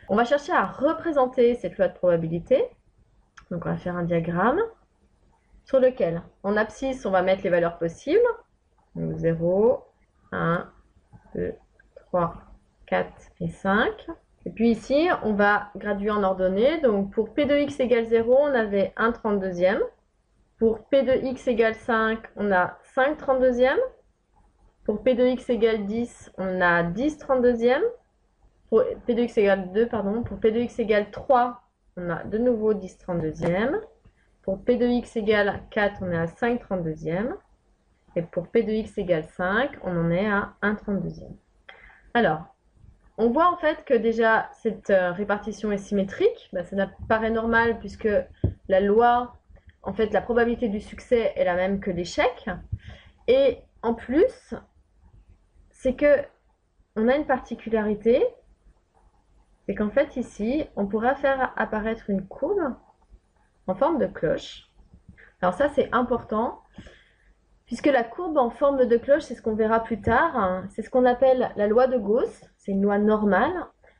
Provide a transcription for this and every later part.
On va chercher à représenter cette loi de probabilité. Donc on va faire un diagramme sur lequel, en abscisse, on va mettre les valeurs possibles. Donc 0, 1, 2, 3, 4 et 5. Et puis ici, on va graduer en ordonnée. Donc pour P de x égale 0, on avait 1 32e. Pour P de x égale 5, on a 5 32e. Pour P de x égale 10, on a 10 32e. Pour P de x égale 2, pardon. Pour P de x égale 3, on a de nouveau 10 32e. Pour P de x égale 4, on est à 5 32e. Et pour P de x égale 5, on en est à 1 32e. Alors, on voit en fait que déjà cette répartition est symétrique. Ça paraît normal puisque la loi, en fait, la probabilité du succès est la même que l'échec. Et en plus, c'est que on a une particularité, c'est qu'en fait ici, on pourra faire apparaître une courbe en forme de cloche. Alors ça, c'est important, puisque la courbe en forme de cloche, c'est ce qu'on verra plus tard, c'est ce qu'on appelle la loi de Gauss, c'est une loi normale.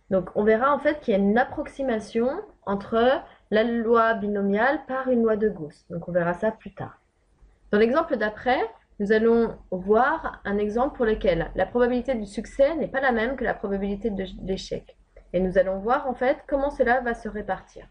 Donc on verra en fait qu'il y a une approximation entre la loi binomiale par une loi de Gauss. Donc on verra ça plus tard. Dans l'exemple d'après, nous allons voir un exemple pour lequel la probabilité du succès n'est pas la même que la probabilité de l'échec. Et nous allons voir en fait comment cela va se répartir.